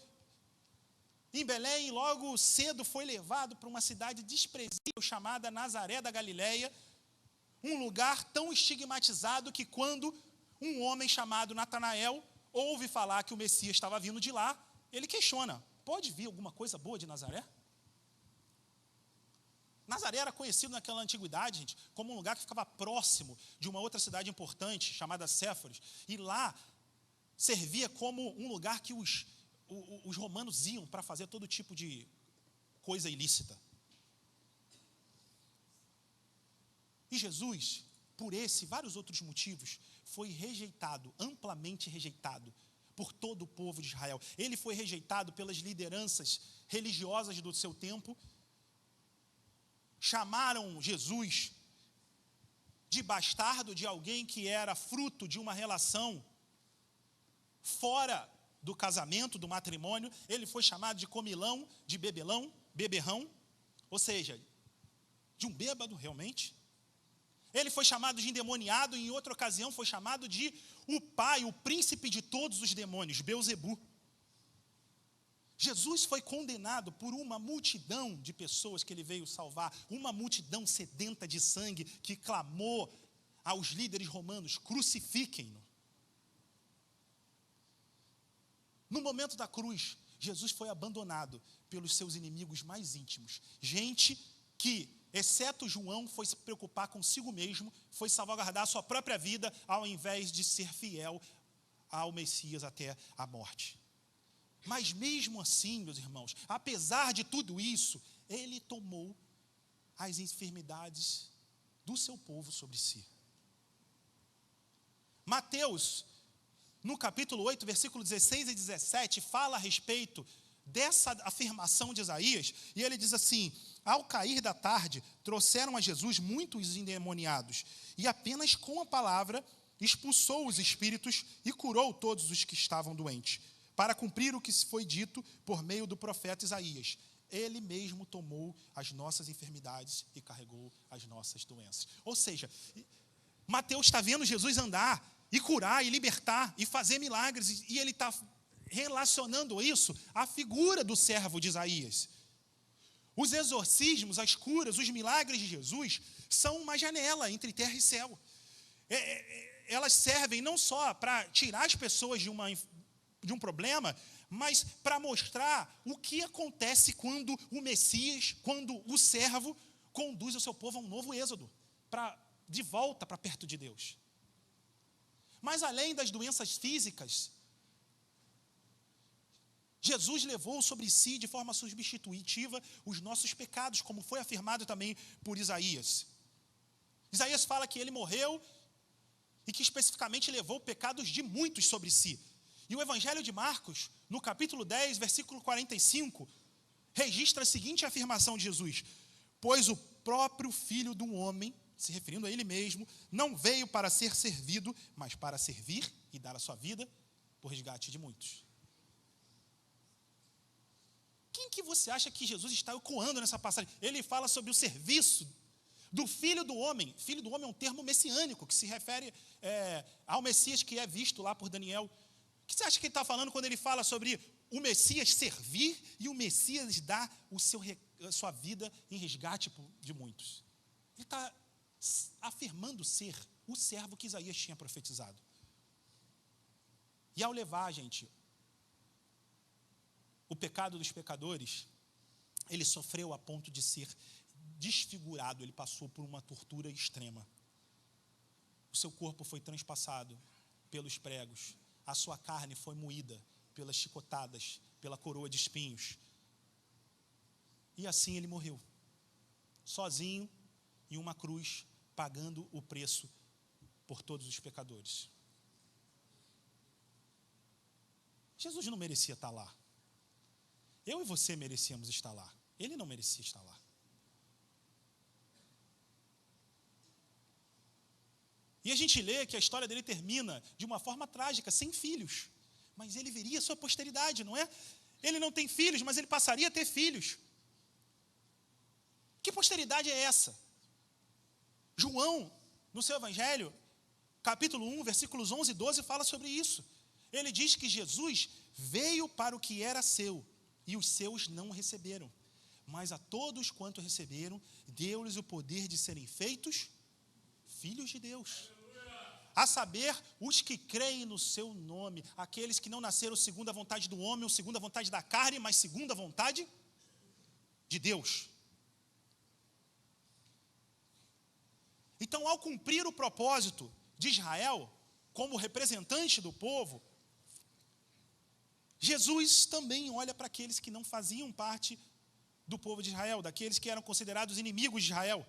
em Belém e logo cedo foi levado para uma cidade desprezível chamada Nazaré da Galileia, um lugar tão estigmatizado que quando um homem chamado Natanael ouve falar que o Messias estava vindo de lá, ele questiona, pode vir alguma coisa boa de Nazaré? Nazaré era conhecido naquela antiguidade, gente, como um lugar que ficava próximo de uma outra cidade importante, chamada Séforis, e lá servia como um lugar que os romanos iam para fazer todo tipo de coisa ilícita. E Jesus, por esse e vários outros motivos, foi rejeitado, amplamente rejeitado, por todo o povo de Israel. Ele foi rejeitado pelas lideranças religiosas do seu tempo. Chamaram Jesus de bastardo, de alguém que era fruto de uma relação fora do casamento, do matrimônio. Ele foi chamado de comilão, de bebelão, beberrão, ou seja, de um bêbado realmente. Ele foi chamado de endemoniado, e em outra ocasião foi chamado de o pai, o príncipe de todos os demônios, Belzebu. Jesus foi condenado por uma multidão de pessoas que ele veio salvar, uma multidão sedenta de sangue que clamou aos líderes romanos, crucifiquem-no. No momento da cruz, Jesus foi abandonado pelos seus inimigos mais íntimos. Gente que, exceto João, foi se preocupar consigo mesmo, foi salvaguardar a sua própria vida, ao invés de ser fiel ao Messias até a morte. Mas mesmo assim, meus irmãos, apesar de tudo isso, ele tomou as enfermidades do seu povo sobre si. Mateus, no capítulo 8, versículo 16 e 17, fala a respeito dessa afirmação de Isaías, e ele diz assim: ao cair da tarde, trouxeram a Jesus muitos endemoniados, e apenas com a palavra expulsou os espíritos e curou todos os que estavam doentes, para cumprir o que foi dito por meio do profeta Isaías. Ele mesmo tomou as nossas enfermidades e carregou as nossas doenças. Ou seja, Mateus está vendo Jesus andar e curar e libertar e fazer milagres, e ele está relacionando isso à figura do servo de Isaías. Os exorcismos, as curas, os milagres de Jesus são uma janela entre terra e céu. Elas servem não só para tirar as pessoas de um problema, mas para mostrar o que acontece quando o Messias, quando o servo conduz o seu povo a um novo êxodo, de volta para perto de Deus. Mas além das doenças físicas, Jesus levou sobre si de forma substitutiva os nossos pecados, como foi afirmado também por Isaías. Isaías fala que ele morreu e que especificamente levou pecados de muitos sobre si. E o Evangelho de Marcos, no capítulo 10, versículo 45, registra a seguinte afirmação de Jesus: pois o próprio Filho do homem, se referindo a ele mesmo, não veio para ser servido, mas para servir e dar a sua vida por resgate de muitos. Quem que você acha que Jesus está ecoando nessa passagem? Ele fala sobre o serviço do Filho do Homem. Filho do Homem é um termo messiânico, que se refere ao Messias que é visto lá por Daniel. O que você acha que ele está falando quando ele fala sobre o Messias servir e o Messias dar a sua vida em resgate de muitos? Ele está afirmando ser o servo que Isaías tinha profetizado. E ao levar, gente, o pecado dos pecadores, ele sofreu a ponto de ser desfigurado, ele passou por uma tortura extrema. o seu corpo foi transpassado pelos pregos, a sua carne foi moída pelas chicotadas, pela coroa de espinhos. E assim ele morreu, sozinho em uma cruz, pagando o preço por todos os pecadores. Jesus não merecia estar lá. Eu e você merecíamos estar lá. Ele não merecia estar lá. E a gente lê que a história dele termina de uma forma trágica, sem filhos. Mas ele veria a sua posteridade, não é? Ele não tem filhos, mas ele passaria a ter filhos. Que posteridade é essa? João, no seu evangelho, capítulo 1, versículos 11 e 12, fala sobre isso. Ele diz que Jesus veio para o que era seu, e os seus não o receberam. Mas a todos quanto receberam, deu-lhes o poder de serem feitos filhos de Deus. A saber, os que creem no seu nome, aqueles que não nasceram segundo a vontade do homem, ou segundo a vontade da carne, mas segundo a vontade de Deus. Então, ao cumprir o propósito de Israel, como representante do povo, Jesus também olha para aqueles que não faziam parte do povo de Israel, daqueles que eram considerados inimigos de Israel.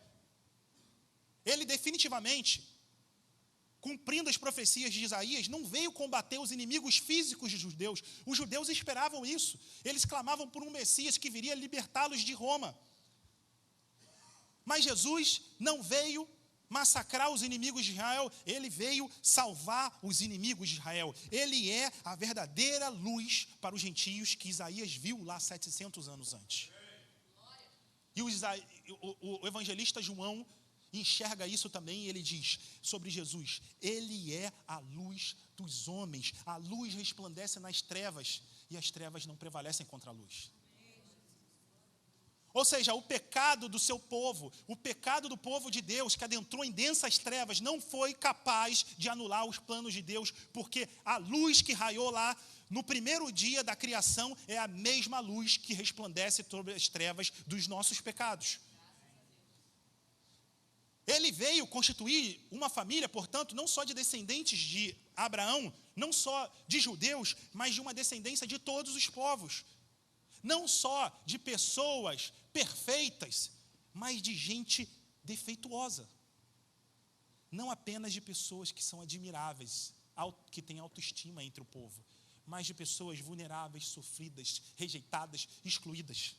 Ele definitivamente, cumprindo as profecias de Isaías, não veio combater os inimigos físicos dos judeus. Os judeus esperavam isso. Eles clamavam por um Messias que viria libertá-los de Roma. Mas Jesus não veio massacrar os inimigos de Israel, ele veio salvar os inimigos de Israel. Ele é a verdadeira luz para os gentios que Isaías viu lá 700 anos antes. E o evangelista João enxerga isso também, e ele diz sobre Jesus: ele é a luz dos homens, a luz resplandece nas trevas, e as trevas não prevalecem contra a luz. Ou seja, o pecado do seu povo, o pecado do povo de Deus, que adentrou em densas trevas, não foi capaz de anular os planos de Deus, porque a luz que raiou lá no primeiro dia da criação é a mesma luz que resplandece sobre as trevas dos nossos pecados. Ele veio constituir uma família, portanto, não só de descendentes de Abraão, não só de judeus, mas de uma descendência de todos os povos. Não só de pessoas perfeitas, mas de gente defeituosa. Não apenas de pessoas que são admiráveis, que têm autoestima entre o povo, mas de pessoas vulneráveis, sofridas, rejeitadas, excluídas.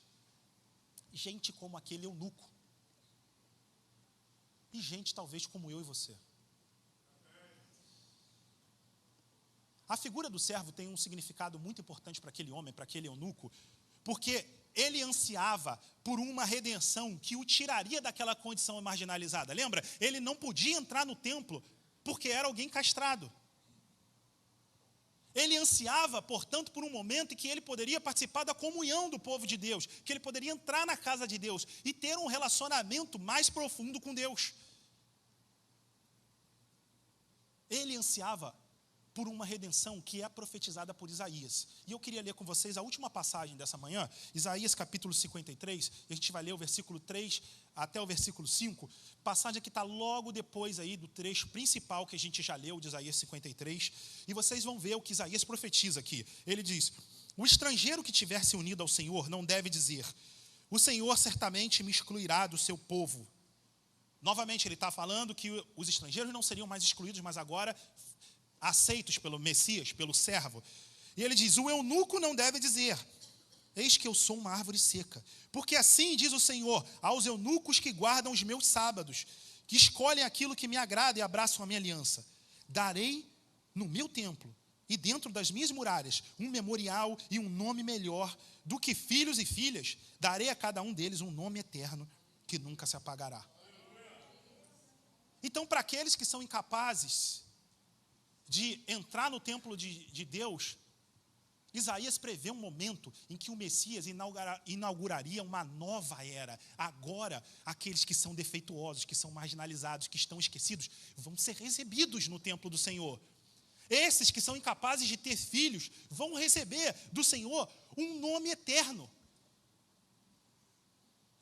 Gente como aquele eunuco. E gente talvez como eu e você. A figura do servo tem um significado muito importante para aquele homem, para aquele eunuco, porque ele ansiava por uma redenção que o tiraria daquela condição marginalizada. Lembra? Ele não podia entrar no templo porque era alguém castrado. Ele ansiava, portanto, por um momento em que ele poderia participar da comunhão do povo de Deus, que ele poderia entrar na casa de Deus e ter um relacionamento mais profundo com Deus. Ele ansiava por uma redenção que é profetizada por Isaías. E eu queria ler com vocês a última passagem dessa manhã, Isaías capítulo 53, e a gente vai ler o versículo 3 até o versículo 5, passagem que está logo depois aí do trecho principal que a gente já leu de Isaías 53, e vocês vão ver o que Isaías profetiza aqui. Ele diz: o estrangeiro que tiver se unido ao Senhor não deve dizer: o Senhor certamente me excluirá do seu povo. Novamente ele está falando que os estrangeiros não seriam mais excluídos, mas agora aceitos pelo Messias, pelo servo. E ele diz: o eunuco não deve dizer: eis que eu sou uma árvore seca. Porque assim diz o Senhor aos eunucos que guardam os meus sábados, que escolhem aquilo que me agrada e abraçam a minha aliança: darei no meu templo e dentro das minhas muralhas um memorial e um nome melhor do que filhos e filhas. Darei a cada um deles um nome eterno que nunca se apagará. Então, para aqueles que são incapazes de entrar no templo de Deus, Isaías prevê um momento em que o Messias inauguraria uma nova era. Agora, aqueles que são defeituosos, que são marginalizados, que estão esquecidos, vão ser recebidos no templo do Senhor. Esses que são incapazes de ter filhos vão receber do Senhor um nome eterno.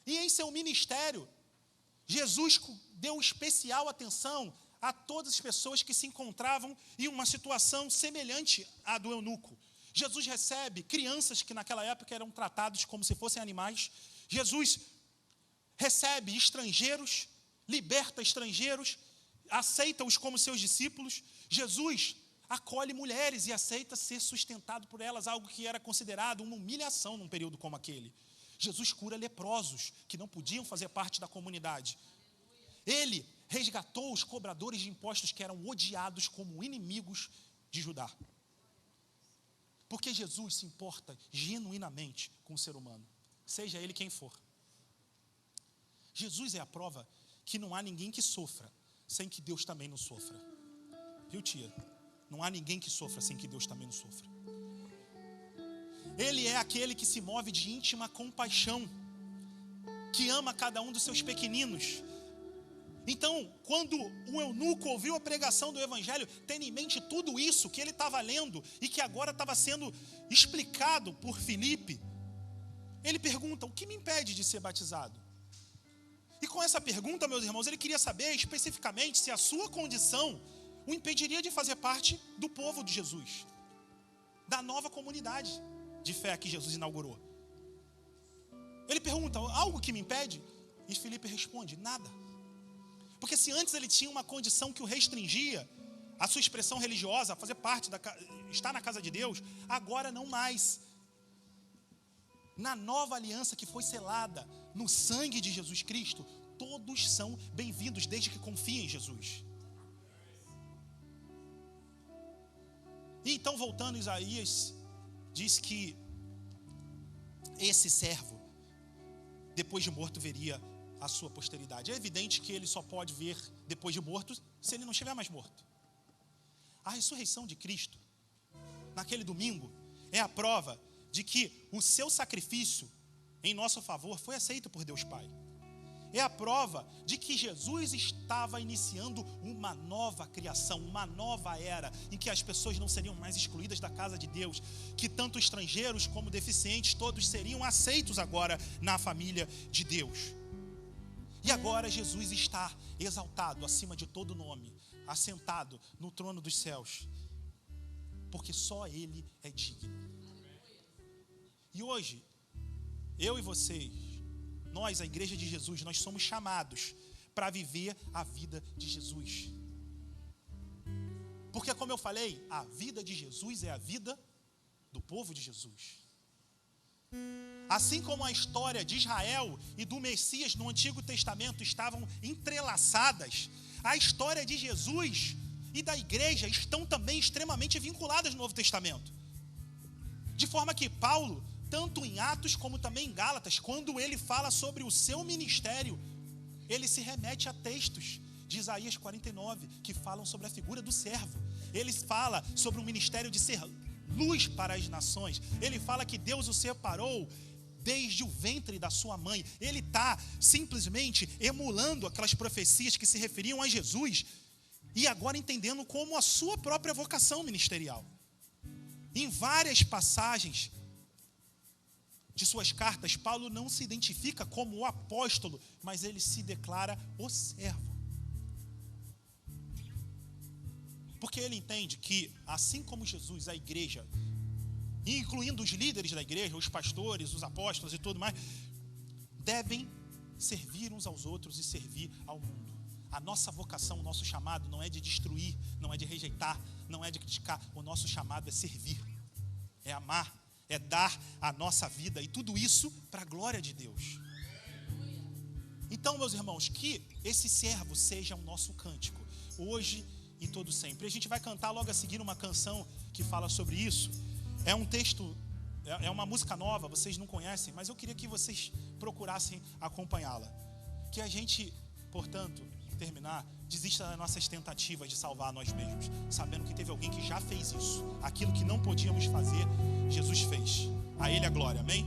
E em seu ministério, Jesus deu especial atenção a todas as pessoas que se encontravam em uma situação semelhante à do eunuco. Jesus recebe crianças que naquela época eram tratados como se fossem animais. Jesus recebe estrangeiros, liberta estrangeiros, aceita-os como seus discípulos. Jesus acolhe mulheres e aceita ser sustentado por elas, algo que era considerado uma humilhação num período como aquele. Jesus cura leprosos que não podiam fazer parte da comunidade. Ele resgatou os cobradores de impostos que eram odiados como inimigos de Judá. Porque Jesus se importa genuinamente com o ser humano, seja ele quem for. Jesus é a prova que não há ninguém que sofra sem que Deus também não sofra. Viu, tia? Não há ninguém que sofra sem que Deus também não sofra. Ele é aquele que se move de íntima compaixão, que ama cada um dos seus pequeninos. Então, quando o eunuco ouviu a pregação do evangelho, tendo em mente tudo isso que ele estava lendo e que agora estava sendo explicado por Filipe, ele pergunta: o que me impede de ser batizado? E com essa pergunta, meus irmãos, ele queria saber especificamente se a sua condição o impediria de fazer parte do povo de Jesus, da nova comunidade de fé que Jesus inaugurou. Ele pergunta: algo que me impede? E Filipe responde: nada. Porque se antes ele tinha uma condição que o restringia, a sua expressão religiosa, a fazer parte, estar na casa de Deus, agora não mais. Na nova aliança que foi selada no sangue de Jesus Cristo, todos são bem-vindos desde que confiem em Jesus. E então, voltando, Isaías diz que esse servo, depois de morto, veria a sua posteridade. É evidente que ele só pode ver depois de morto se ele não estiver mais morto. A ressurreição de Cristo, naquele domingo, é a prova de que o seu sacrifício em nosso favor foi aceito por Deus Pai. É a prova de que Jesus estava iniciando uma nova criação, uma nova era, em que as pessoas não seriam mais excluídas da casa de Deus, que tanto estrangeiros como deficientes, todos seriam aceitos agora na família de Deus. E agora Jesus está exaltado acima de todo nome, assentado no trono dos céus, porque só Ele é digno. E hoje, eu e vocês, nós, a igreja de Jesus, nós somos chamados para viver a vida de Jesus. Porque, como eu falei, a vida de Jesus é a vida do povo de Jesus. Assim como a história de Israel e do Messias no Antigo Testamento estavam entrelaçadas, a história de Jesus e da igreja estão também extremamente vinculadas no Novo Testamento. De forma que Paulo, tanto em Atos como também em Gálatas, quando ele fala sobre o seu ministério, ele se remete a textos de Isaías 49, que falam sobre a figura do servo. Ele fala sobre o ministério de ser luz para as nações. Ele fala que Deus o separou desde o ventre da sua mãe. Ele está simplesmente emulando aquelas profecias que se referiam a Jesus e agora entendendo como a sua própria vocação ministerial. Em várias passagens de suas cartas, Paulo não se identifica como o apóstolo, mas ele se declara o servo. Porque ele entende que, assim como Jesus, a igreja, incluindo os líderes da igreja, os pastores, os apóstolos e tudo mais, devem servir uns aos outros e servir ao mundo. A nossa vocação, o nosso chamado não é de destruir, não é de rejeitar, não é de criticar. O nosso chamado é servir, é amar, é dar a nossa vida, e tudo isso para a glória de Deus. Então, meus irmãos, que esse servo seja o nosso cântico, hoje e todo sempre. A gente vai cantar logo a seguir uma canção que fala sobre isso. É um texto, é uma música nova, vocês não conhecem, mas eu queria que vocês procurassem acompanhá-la. Que a gente, portanto, terminar, desista das nossas tentativas de salvar nós mesmos, sabendo que teve alguém que já fez isso. Aquilo que não podíamos fazer, Jesus fez. A Ele a glória, amém?